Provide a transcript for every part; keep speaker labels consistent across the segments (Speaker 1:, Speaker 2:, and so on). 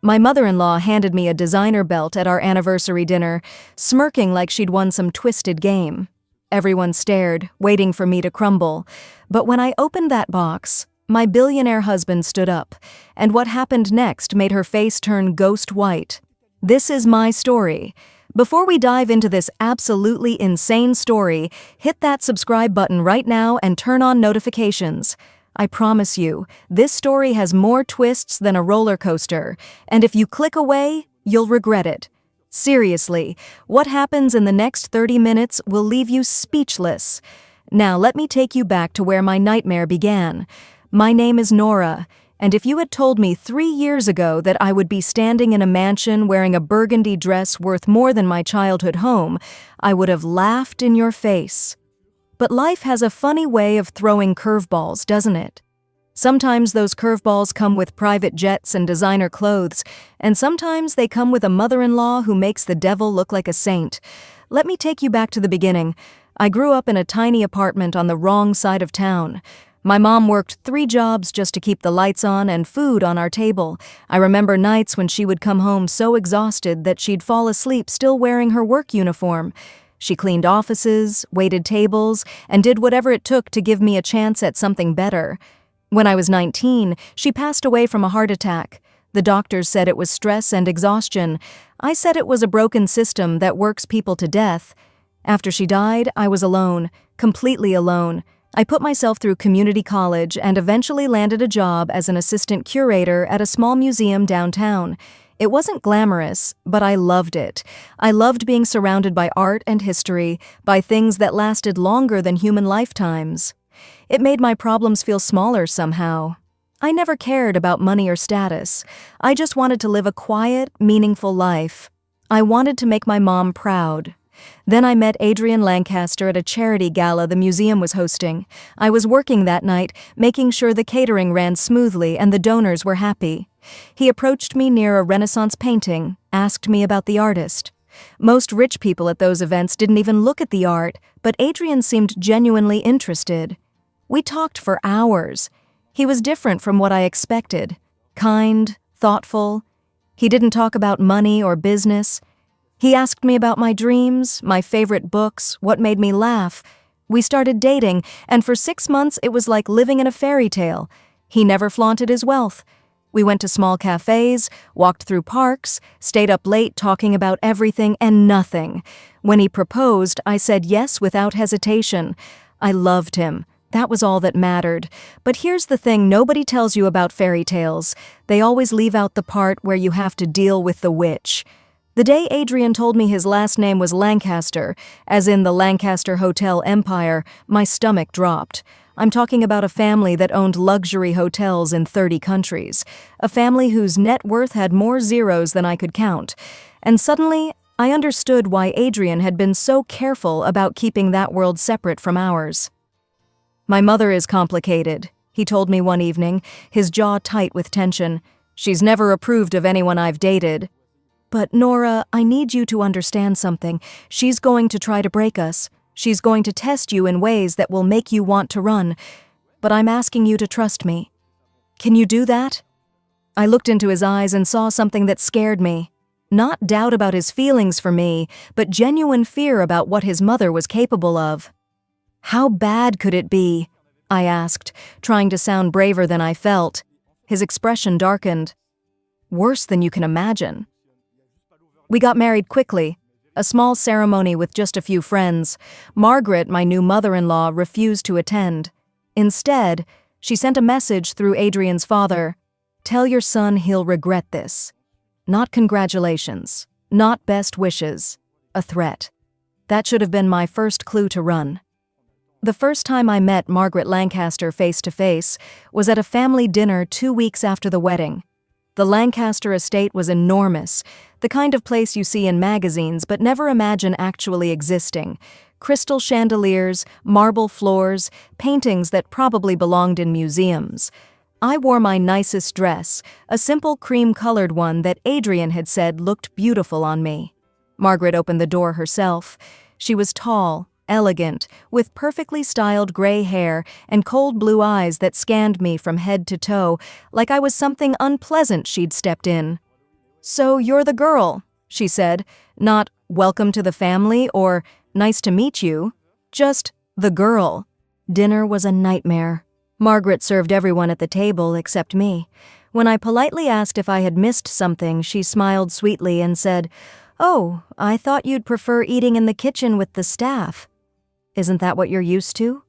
Speaker 1: My mother-in-law handed me a designer belt at our anniversary dinner, smirking like she'd won some twisted game. Everyone stared, waiting for me to crumble. But when I opened that box, my billionaire husband stood up, and what happened next made her face turn ghost white. This is my story. Before we dive into this absolutely insane story, hit that subscribe button right now and turn on notifications. I promise you, this story has more twists than a roller coaster, and if you click away, you'll regret it. Seriously, what happens in the next 30 minutes will leave you speechless. Now let me take you back to where my nightmare began. My name is Nora, and if you had told me 3 years ago that I would be standing in a mansion wearing a burgundy dress worth more than my childhood home, I would have laughed in your face. But life has a funny way of throwing curveballs, doesn't it? Sometimes those curveballs come with private jets and designer clothes, and sometimes they come with a mother-in-law who makes the devil look like a saint. Let me take you back to the beginning. I grew up in a tiny apartment on the wrong side of town. My mom worked 3 jobs just to keep the lights on and food on our table. I remember nights when she would come home so exhausted that she'd fall asleep still wearing her work uniform. She cleaned offices, waited tables, and did whatever it took to give me a chance at something better. When I was 19, she passed away from a heart attack. The doctors said it was stress and exhaustion. I said it was a broken system that works people to death. After she died, I was alone, completely alone. I put myself through community college and eventually landed a job as an assistant curator at a small museum downtown. It wasn't glamorous, but I loved it. I loved being surrounded by art and history, by things that lasted longer than human lifetimes. It made my problems feel smaller somehow. I never cared about money or status. I just wanted to live a quiet, meaningful life. I wanted to make my mom proud. Then I met Adrian Lancaster at a charity gala the museum was hosting. I was working that night, making sure the catering ran smoothly and the donors were happy. He approached me near a Renaissance painting, asked me about the artist. Most rich people at those events didn't even look at the art, but Adrian seemed genuinely interested. We talked for hours. He was different from what I expected. Kind, thoughtful. He didn't talk about money or business. He asked me about my dreams, my favorite books, what made me laugh. We started dating, and for 6 months it was like living in a fairy tale. He never flaunted his wealth. We went to small cafes, walked through parks, stayed up late talking about everything and nothing. When he proposed, I said yes without hesitation. I loved him. That was all that mattered. But here's the thing nobody tells you about fairy tales. They always leave out the part where you have to deal with the witch. The day Adrian told me his last name was Lancaster, as in the Lancaster Hotel Empire, my stomach dropped. I'm talking about a family that owned luxury hotels in 30 countries, a family whose net worth had more zeros than I could count. And suddenly, I understood why Adrian had been so careful about keeping that world separate from ours. My mother is complicated, he told me one evening, his jaw tight with tension. She's never approved of anyone I've dated. But Nora, I need you to understand something. She's going to try to break us. She's going to test you in ways that will make you want to run. But I'm asking you to trust me. Can you do that? I looked into his eyes and saw something that scared me. Not doubt about his feelings for me, but genuine fear about what his mother was capable of. How bad could it be? I asked, trying to sound braver than I felt. His expression darkened. Worse than you can imagine. We got married quickly. A small ceremony with just a few friends. Margaret, my new mother-in-law, refused to attend. Instead, she sent a message through Adrian's father. Tell your son he'll regret this. Not congratulations. Not best wishes. A threat. That should have been my first clue to run. The first time I met Margaret Lancaster face-to-face was at a family dinner 2 weeks after the wedding. The Lancaster estate was enormous, the kind of place you see in magazines but never imagine actually existing. Crystal chandeliers, marble floors, paintings that probably belonged in museums. I wore my nicest dress, a simple cream-colored one that Adrian had said looked beautiful on me. Margaret opened the door herself. She was tall, elegant, with perfectly styled gray hair and cold blue eyes that scanned me from head to toe like I was something unpleasant she'd stepped in. "So you're the girl," she said, not "welcome to the family" or "nice to meet you," just "the girl." Dinner was a nightmare. Margaret served everyone at the table except me. When I politely asked if I had missed something, she smiled sweetly and said, "Oh, I thought you'd prefer eating in the kitchen with the staff." "Isn't that what you're used to?"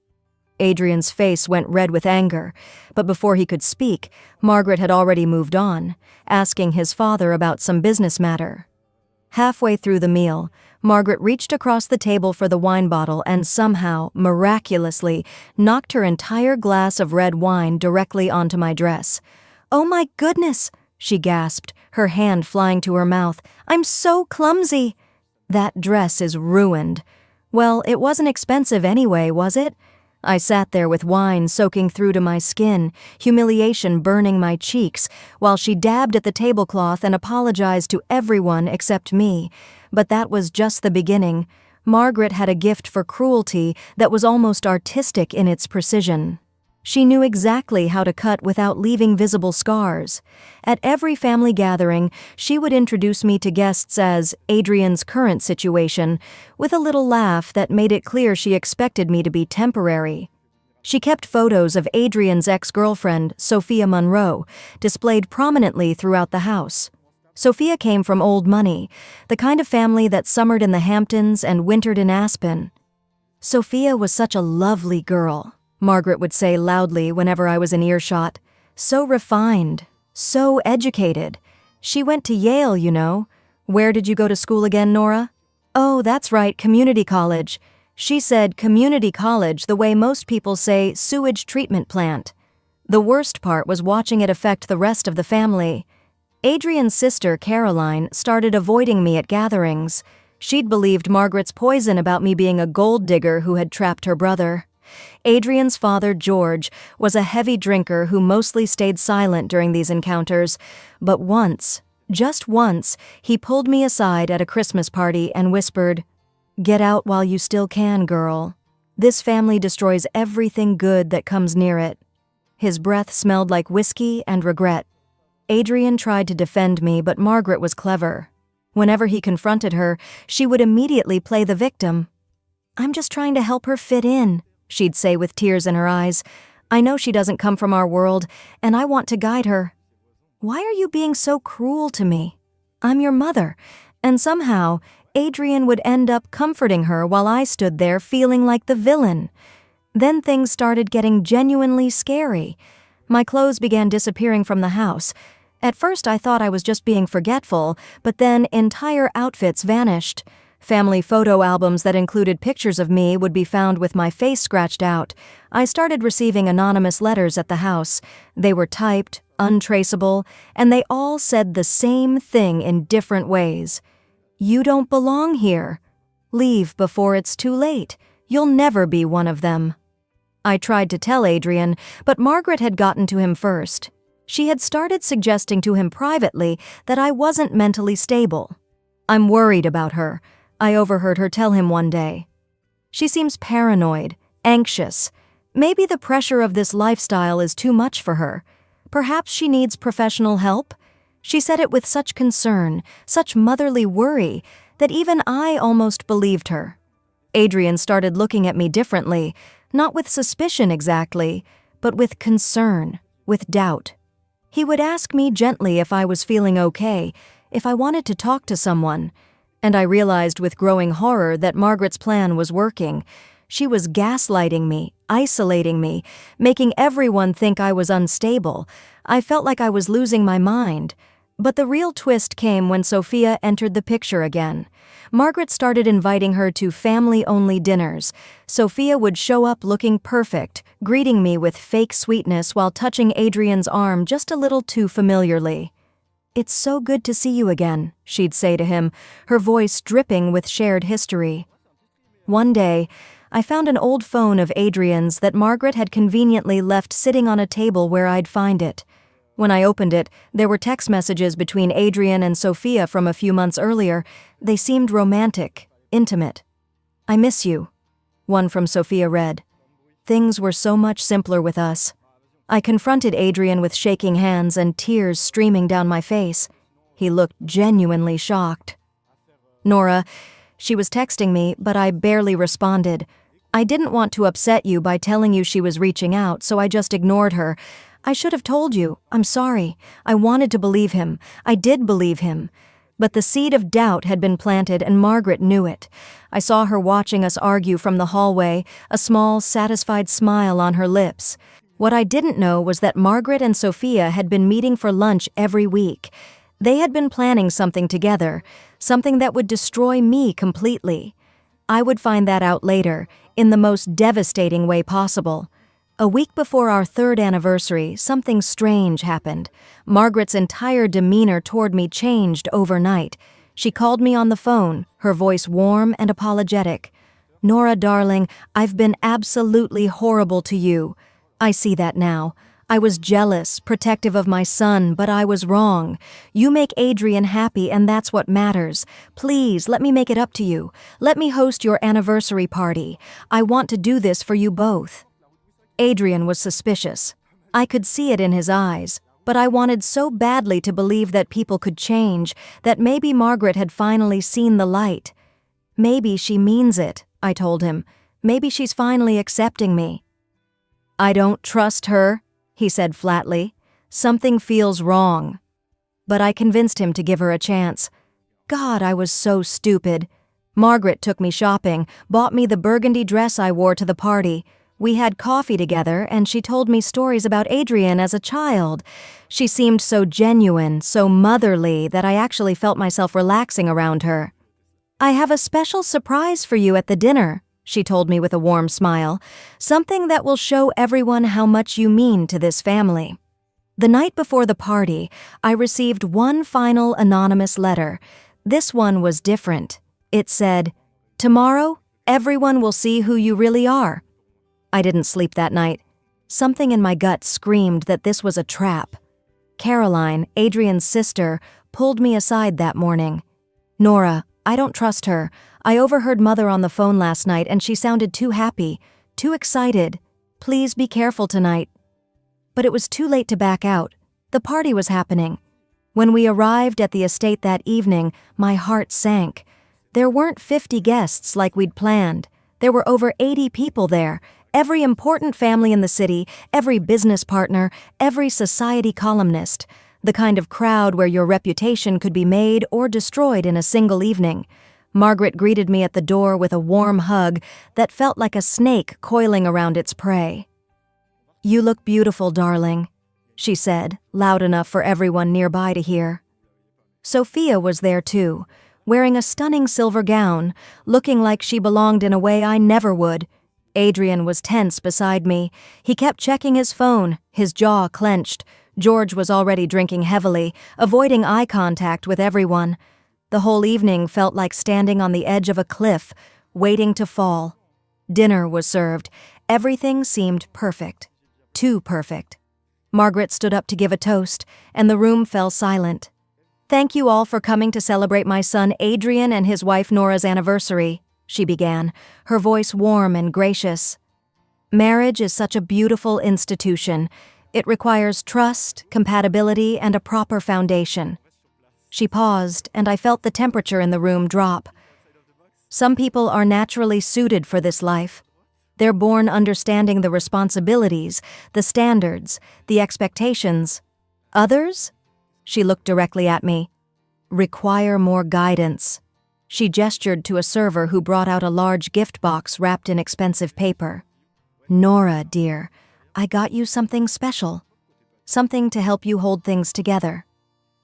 Speaker 1: Adrian's face went red with anger, but before he could speak, Margaret had already moved on, asking his father about some business matter. Halfway through the meal, Margaret reached across the table for the wine bottle and somehow, miraculously, knocked her entire glass of red wine directly onto my dress. "Oh my goodness," she gasped, her hand flying to her mouth. "I'm so clumsy." "That dress is ruined." "Well, it wasn't expensive anyway, was it?" I sat there with wine soaking through to my skin, humiliation burning my cheeks, while she dabbed at the tablecloth and apologized to everyone except me. But that was just the beginning. Margaret had a gift for cruelty that was almost artistic in its precision. She knew exactly how to cut without leaving visible scars. At every family gathering, she would introduce me to guests as Adrian's current situation, with a little laugh that made it clear she expected me to be temporary. She kept photos of Adrian's ex-girlfriend, Sophia Monroe, displayed prominently throughout the house. Sophia came from old money, the kind of family that summered in the Hamptons and wintered in Aspen. "Sophia was such a lovely girl," Margaret would say loudly whenever I was in earshot. "So refined, so educated. She went to Yale, you know." "Where did you go to school again, Nora?" "Oh, that's right, community college." She said community college the way most people say sewage treatment plant. The worst part was watching it affect the rest of the family. Adrian's sister, Caroline, started avoiding me at gatherings. She'd believed Margaret's poison about me being a gold digger who had trapped her brother. Adrian's father, George, was a heavy drinker who mostly stayed silent during these encounters, but once, just once, he pulled me aside at a Christmas party and whispered, "Get out while you still can, girl. This family destroys everything good that comes near it." His breath smelled like whiskey and regret. Adrian tried to defend me, but Margaret was clever. Whenever he confronted her, she would immediately play the victim. "I'm just trying to help her fit in," she'd say with tears in her eyes. "I know she doesn't come from our world, and I want to guide her." "Why are you being so cruel to me? I'm your mother." And somehow, Adrian would end up comforting her while I stood there feeling like the villain. Then things started getting genuinely scary. My clothes began disappearing from the house. At first I thought I was just being forgetful, but then entire outfits vanished. Family photo albums that included pictures of me would be found with my face scratched out. I started receiving anonymous letters at the house. They were typed, untraceable, and they all said the same thing in different ways. "You don't belong here. Leave before it's too late. You'll never be one of them." I tried to tell Adrian, but Margaret had gotten to him first. She had started suggesting to him privately that I wasn't mentally stable. "I'm worried about her," I overheard her tell him one day. "She seems paranoid, anxious. Maybe the pressure of this lifestyle is too much for her. Perhaps she needs professional help." She said it with such concern, such motherly worry, that even I almost believed her. Adrian started looking at me differently, not with suspicion exactly, but with concern, with doubt. He would ask me gently if I was feeling okay, if I wanted to talk to someone. And I realized with growing horror that Margaret's plan was working. She was gaslighting me, isolating me, making everyone think I was unstable. I felt like I was losing my mind. But the real twist came when Sophia entered the picture again. Margaret started inviting her to family-only dinners. Sophia would show up looking perfect, greeting me with fake sweetness while touching Adrian's arm just a little too familiarly. "It's so good to see you again," she'd say to him, her voice dripping with shared history. One day, I found an old phone of Adrian's that Margaret had conveniently left sitting on a table where I'd find it. When I opened it, there were text messages between Adrian and Sophia from a few months earlier. They seemed romantic, intimate. "I miss you," one from Sophia read. "Things were so much simpler with us." I confronted Adrian with shaking hands and tears streaming down my face. He looked genuinely shocked. Nora, she was texting me, but I barely responded. I didn't want to upset you by telling you she was reaching out, so I just ignored her. I should have told you. I'm sorry. I wanted to believe him. I did believe him. But the seed of doubt had been planted, and Margaret knew it. I saw her watching us argue from the hallway, a small, satisfied smile on her lips. What I didn't know was that Margaret and Sophia had been meeting for lunch every week. They had been planning something together, something that would destroy me completely. I would find that out later, in the most devastating way possible. A week before our 3rd anniversary, something strange happened. Margaret's entire demeanor toward me changed overnight. She called me on the phone, her voice warm and apologetic. "Nora, darling, I've been absolutely horrible to you. I see that now. I was jealous, protective of my son, but I was wrong. You make Adrian happy, and that's what matters. Please, let me make it up to you. Let me host your anniversary party. I want to do this for you both." Adrian was suspicious. I could see it in his eyes, but I wanted so badly to believe that people could change, that maybe Margaret had finally seen the light. "Maybe she means it," I told him. "Maybe she's finally accepting me." "I don't trust her," he said flatly. "Something feels wrong." But I convinced him to give her a chance. God, I was so stupid. Margaret took me shopping, bought me the burgundy dress I wore to the party. We had coffee together, and she told me stories about Adrian as a child. She seemed so genuine, so motherly, that I actually felt myself relaxing around her. "I have a special surprise for you at the dinner," she told me with a warm smile. "Something that will show everyone how much you mean to this family." The night before the party, I received one final anonymous letter. This one was different. It said, "Tomorrow, everyone will see who you really are." I didn't sleep that night. Something in my gut screamed that this was a trap. Caroline, Adrian's sister, pulled me aside that morning. "Nora, I don't trust her. I overheard Mother on the phone last night, and she sounded too happy, too excited. Please be careful tonight." But it was too late to back out. The party was happening. When we arrived at the estate that evening, my heart sank. There weren't 50 guests like we'd planned. There were over 80 people there. Every important family in the city, every business partner, every society columnist. The kind of crowd where your reputation could be made or destroyed in a single evening. Margaret greeted me at the door with a warm hug that felt like a snake coiling around its prey. "You look beautiful, darling," she said, loud enough for everyone nearby to hear. Sophia was there too, wearing a stunning silver gown, looking like she belonged in a way I never would. Adrian was tense beside me. He kept checking his phone, his jaw clenched. George was already drinking heavily, avoiding eye contact with everyone. The whole evening felt like standing on the edge of a cliff, waiting to fall. Dinner was served. Everything seemed perfect. Too perfect. Margaret stood up to give a toast, and the room fell silent. "Thank you all for coming to celebrate my son Adrian and his wife Nora's anniversary," she began, her voice warm and gracious. "Marriage is such a beautiful institution. It requires trust, compatibility, and a proper foundation." She paused, and I felt the temperature in the room drop. "Some people are naturally suited for this life. They're born understanding the responsibilities, the standards, the expectations. Others," she looked directly at me, "require more guidance." She gestured to a server who brought out a large gift box wrapped in expensive paper. "Nora, dear, I got you something special. Something to help you hold things together."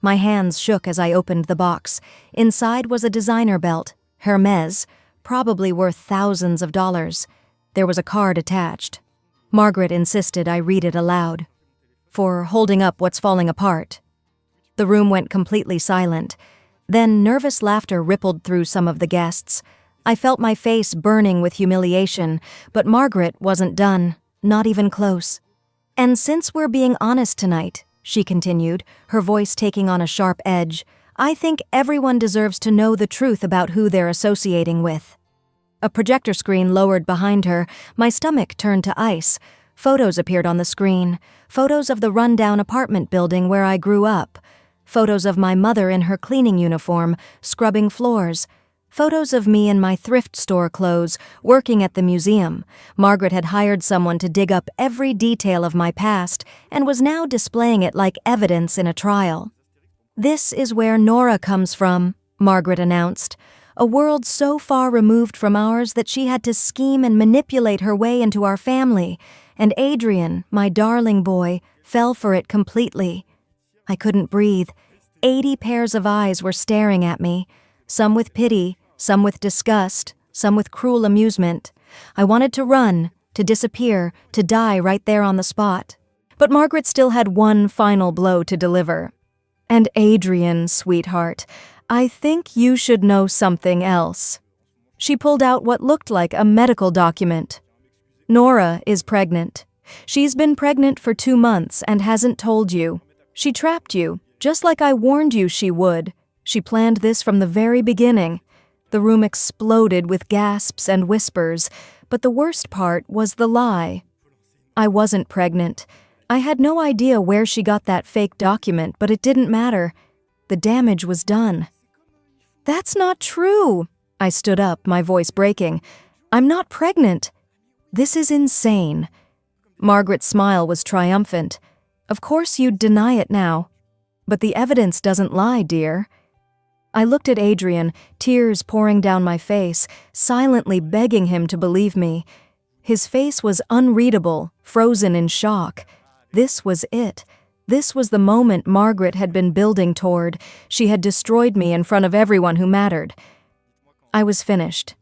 Speaker 1: My hands shook as I opened the box. Inside was a designer belt, Hermes, probably worth thousands of dollars. There was a card attached. Margaret insisted I read it aloud. "For holding up what's falling apart." The room went completely silent. Then nervous laughter rippled through some of the guests. I felt my face burning with humiliation, but Margaret wasn't done, not even close. "And since we're being honest tonight," she continued, her voice taking on a sharp edge, "I think everyone deserves to know the truth about who they're associating with." A projector screen lowered behind her. My stomach turned to ice. Photos appeared on the screen. Photos of the rundown apartment building where I grew up. Photos of my mother in her cleaning uniform, scrubbing floors. Photos of me in my thrift store clothes, working at the museum. Margaret had hired someone to dig up every detail of my past and was now displaying it like evidence in a trial. "This is where Nora comes from," Margaret announced. "A world so far removed from ours that she had to scheme and manipulate her way into our family, and Adrian, my darling boy, fell for it completely." I couldn't breathe. 80 pairs of eyes were staring at me, some with pity, some with disgust, some with cruel amusement. I wanted to run, to disappear, to die right there on the spot. But Margaret still had one final blow to deliver. "And Adrian, sweetheart, I think you should know something else." She pulled out what looked like a medical document. "Nora is pregnant. She's been pregnant for 2 months and hasn't told you. She trapped you, just like I warned you she would. She planned this from the very beginning." The room exploded with gasps and whispers, but the worst part was the lie. I wasn't pregnant. I had no idea where she got that fake document, but it didn't matter. The damage was done. "That's not true." I stood up, my voice breaking. "I'm not pregnant." "This is insane." Margaret's smile was triumphant. "Of course you'd deny it now. But the evidence doesn't lie, dear." I looked at Adrian, tears pouring down my face, silently begging him to believe me. His face was unreadable, frozen in shock. This was it. This was the moment Margaret had been building toward. She had destroyed me in front of everyone who mattered. I was finished.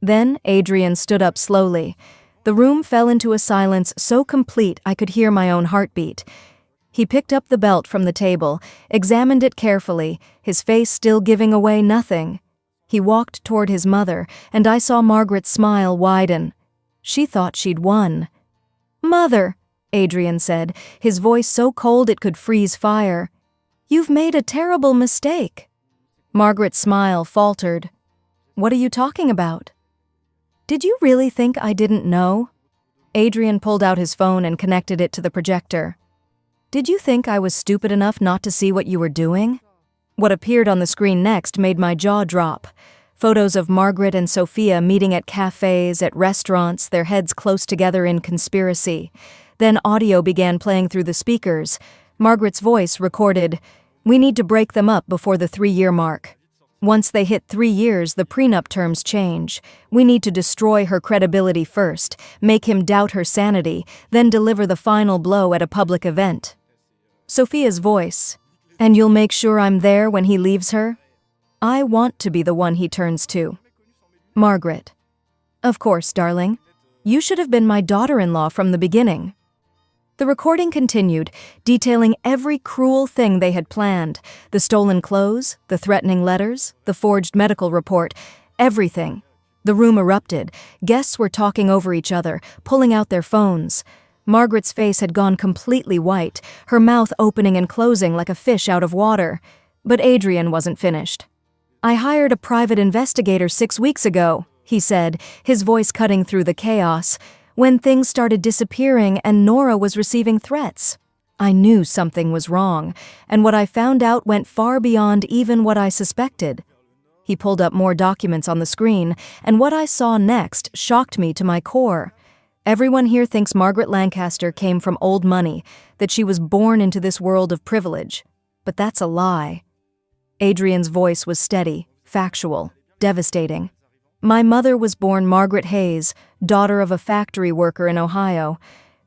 Speaker 1: Then Adrian stood up slowly. The room fell into a silence so complete I could hear my own heartbeat. He picked up the belt from the table, examined it carefully, his face still giving away nothing. He walked toward his mother, and I saw Margaret's smile widen. She thought she'd won. "Mother," Adrian said, his voice so cold it could freeze fire, "you've made a terrible mistake." Margaret's smile faltered. "What are you talking about?" "Did you really think I didn't know?" Adrian pulled out his phone and connected it to the projector. "Did you think I was stupid enough not to see what you were doing?" What appeared on the screen next made my jaw drop. Photos of Margaret and Sophia meeting at cafes, at restaurants, their heads close together in conspiracy. Then audio began playing through the speakers. Margaret's voice recorded, "We need to break them up before the 3-year mark. Once they hit 3 years, the prenup terms change. We need to destroy her credibility first, make him doubt her sanity, then deliver the final blow at a public event." Sophia's voice, "And you'll make sure I'm there when he leaves her? I want to be the one he turns to." Margaret, "Of course, darling. You should have been my daughter-in-law from the beginning." The recording continued, detailing every cruel thing they had planned. The stolen clothes, the threatening letters, the forged medical report, everything. The room erupted. Guests were talking over each other, pulling out their phones. Margaret's face had gone completely white, her mouth opening and closing like a fish out of water. But Adrian wasn't finished. "I hired a private investigator 6 weeks ago," he said, his voice cutting through the chaos, "when things started disappearing and Nora was receiving threats. I knew something was wrong, and what I found out went far beyond even what I suspected." He pulled up more documents on the screen, and what I saw next shocked me to my core. Everyone here thinks Margaret Lancaster came from old money, that she was born into this world of privilege. But that's a lie. Adrian's voice was steady, factual, devastating. "My mother was born Margaret Hayes, daughter of a factory worker in Ohio.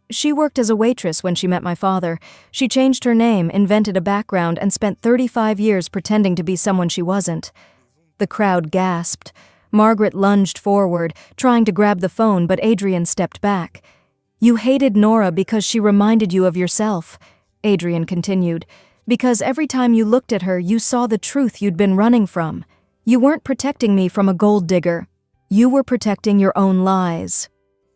Speaker 1: She worked as a waitress when she met my father. She changed her name, invented a background, and spent 35 years pretending to be someone she wasn't." The crowd gasped. Margaret lunged forward, trying to grab the phone, but Adrian stepped back. "You hated Nora because she reminded you of yourself," Adrian continued. "Because every time you looked at her, you saw the truth you'd been running from. You weren't protecting me from a gold digger. You were protecting your own lies."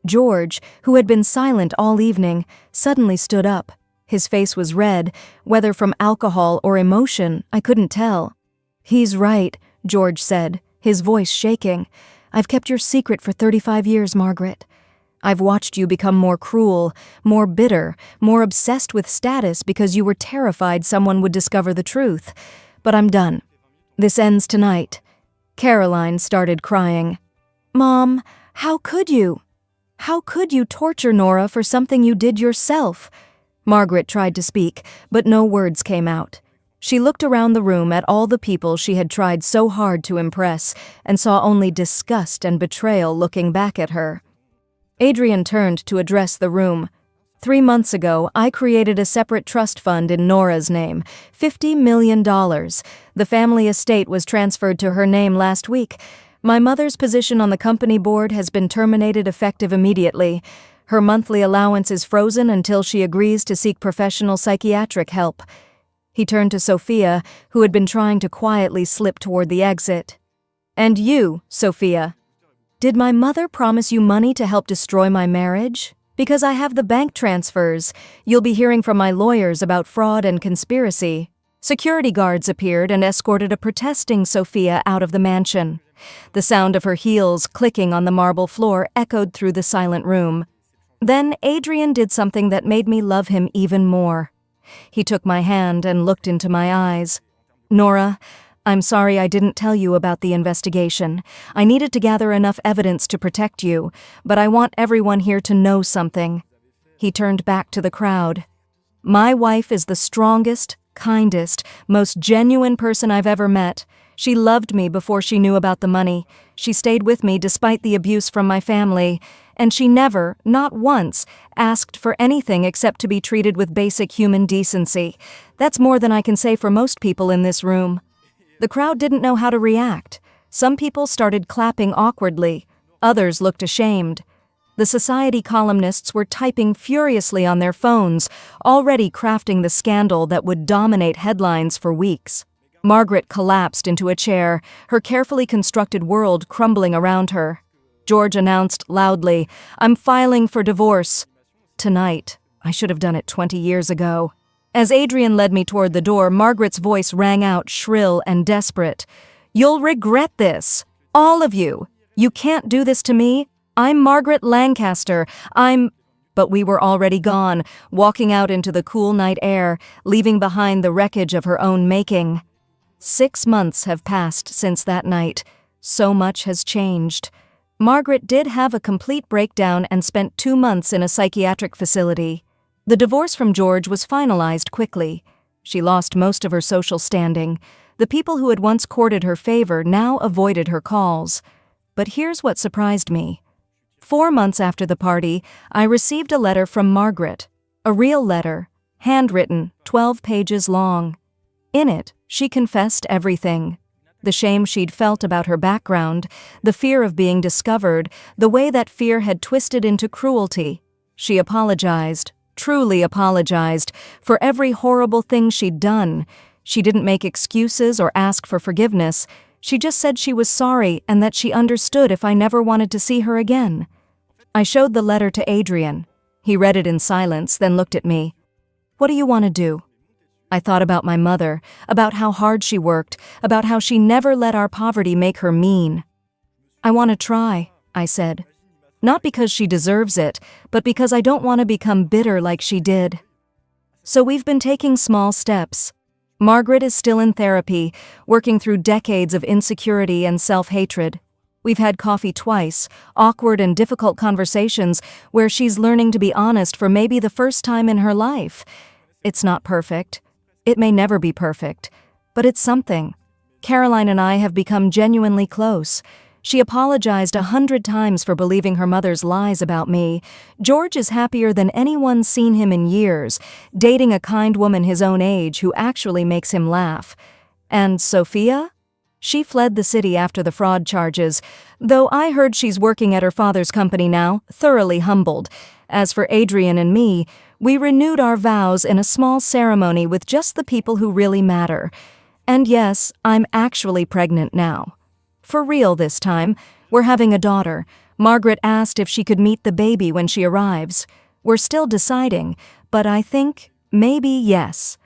Speaker 1: George, who had been silent all evening, suddenly stood up. His face was red, whether from alcohol or emotion, I couldn't tell. "He's right," George said, his voice shaking. "I've kept your secret for 35 years, Margaret. I've watched you become more cruel, more bitter, more obsessed with status because you were terrified someone would discover the truth. But I'm done. This ends tonight." Caroline started crying. "Mom, how could you? How could you torture Nora for something you did yourself?" Margaret tried to speak, but no words came out. She looked around the room at all the people she had tried so hard to impress and saw only disgust and betrayal looking back at her. Adrian turned to address the room. 3 months ago, I created a separate trust fund in Nora's name, $50 million. The family estate was transferred to her name last week. My mother's position on the company board has been terminated effective immediately. Her monthly allowance is frozen until she agrees to seek professional psychiatric help. He turned to Sophia, who had been trying to quietly slip toward the exit. "And you, Sophia, did my mother promise you money to help destroy my marriage? Because I have the bank transfers. You'll be hearing from my lawyers about fraud and conspiracy." Security guards appeared and escorted a protesting Sophia out of the mansion. The sound of her heels clicking on the marble floor echoed through the silent room. Then Adrian did something that made me love him even more. He took my hand and looked into my eyes. "Nora, I'm sorry I didn't tell you about the investigation. I needed to gather enough evidence to protect you, but I want everyone here to know something." He turned back to the crowd. "My wife is the strongest, kindest, most genuine person I've ever met. She loved me before she knew about the money. She stayed with me despite the abuse from my family, and she never, not once, asked for anything except to be treated with basic human decency. That's more than I can say for most people in this room." The crowd didn't know how to react. Some people started clapping awkwardly. Others looked ashamed. The society columnists were typing furiously on their phones, already crafting the scandal that would dominate headlines for weeks. Margaret collapsed into a chair, her carefully constructed world crumbling around her. George announced loudly, "I'm filing for divorce." Tonight. I should have done it 20 years ago. As Adrian led me toward the door, Margaret's voice rang out shrill and desperate. "You'll regret this. All of you. You can't do this to me. I'm Margaret Lancaster. But we were already gone, walking out into the cool night air, leaving behind the wreckage of her own making. 6 months have passed since that night. So much has changed. Margaret did have a complete breakdown and spent 2 months in a psychiatric facility. The divorce from George was finalized quickly. She lost most of her social standing. The people who had once courted her favor now avoided her calls. But here's what surprised me. 4 months after the party, I received a letter from Margaret. A real letter, handwritten, 12 pages long. In it, she confessed everything. The shame she'd felt about her background, the fear of being discovered, the way that fear had twisted into cruelty. She apologized, truly apologized, for every horrible thing she'd done. She didn't make excuses or ask for forgiveness. She just said she was sorry and that she understood if I never wanted to see her again. I showed the letter to Adrian. He read it in silence, then looked at me. "What do you want to do?" I thought about my mother, about how hard she worked, about how she never let our poverty make her mean. "I want to try," I said. "Not because she deserves it, but because I don't want to become bitter like she did." So we've been taking small steps. Margaret is still in therapy, working through decades of insecurity and self-hatred. We've had coffee twice, awkward and difficult conversations where she's learning to be honest for maybe the first time in her life. It's not perfect. It may never be perfect, but it's something. Caroline and I have become genuinely close. She apologized 100 times for believing her mother's lies about me. George is happier than anyone's seen him in years, dating a kind woman his own age who actually makes him laugh. And Sophia? She fled the city after the fraud charges, though I heard she's working at her father's company now, thoroughly humbled. As for Adrian and me, we renewed our vows in a small ceremony with just the people who really matter. And yes, I'm actually pregnant now. For real this time. We're having a daughter. Margaret asked if she could meet the baby when she arrives. We're still deciding, but I think maybe yes.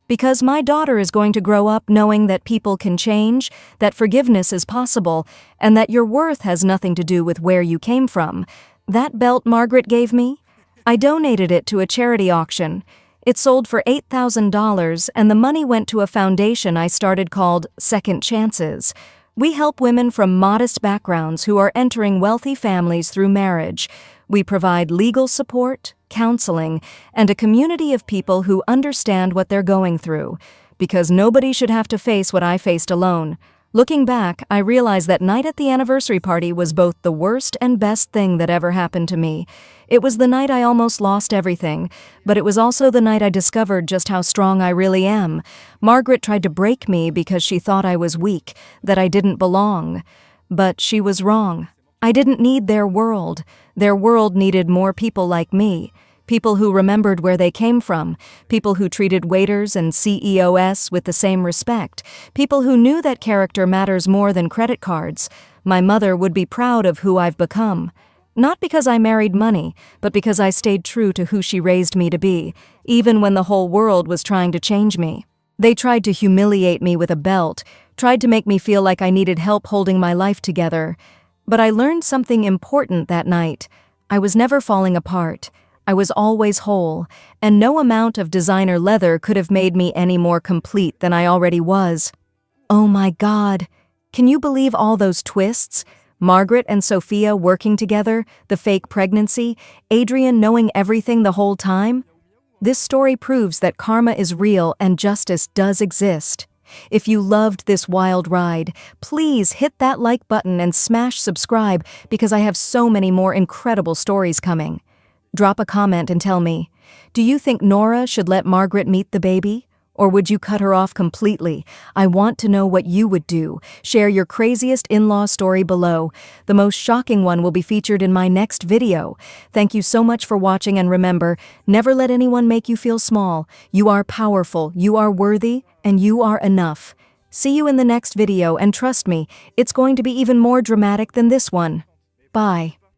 Speaker 1: Because my daughter is going to grow up knowing that people can change, that forgiveness is possible, and that your worth has nothing to do with where you came from. That belt Margaret gave me? I donated it to a charity auction. It sold for $8,000, and the money went to a foundation I started called Second Chances. We help women from modest backgrounds who are entering wealthy families through marriage. We provide legal support, counseling, and a community of people who understand what they're going through, because nobody should have to face what I faced alone. Looking back, I realize that night at the anniversary party was both the worst and best thing that ever happened to me. It was the night I almost lost everything, but it was also the night I discovered just how strong I really am. Margaret tried to break me because she thought I was weak, that I didn't belong. But she was wrong. I didn't need their world. Their world needed more people like me. People who remembered where they came from, people who treated waiters and CEOs with the same respect, people who knew that character matters more than credit cards. My mother would be proud of who I've become. Not because I married money, but because I stayed true to who she raised me to be, even when the whole world was trying to change me. They tried to humiliate me with a belt, tried to make me feel like I needed help holding my life together. But I learned something important that night. I was never falling apart. I was always whole, and no amount of designer leather could have made me any more complete than I already was. Oh my God! Can you believe all those twists? Margaret and Sophia working together, the fake pregnancy, Adrian knowing everything the whole time? This story proves that karma is real and justice does exist. If you loved this wild ride, please hit that like button and smash subscribe because I have so many more incredible stories coming. Drop a comment and tell me, do you think Nora should let Margaret meet the baby? Or would you cut her off completely? I want to know what you would do. Share your craziest in-law story below. The most shocking one will be featured in my next video. Thank you so much for watching, and remember, never let anyone make you feel small. You are powerful, you are worthy, and you are enough. See you in the next video, and trust me, it's going to be even more dramatic than this one. Bye.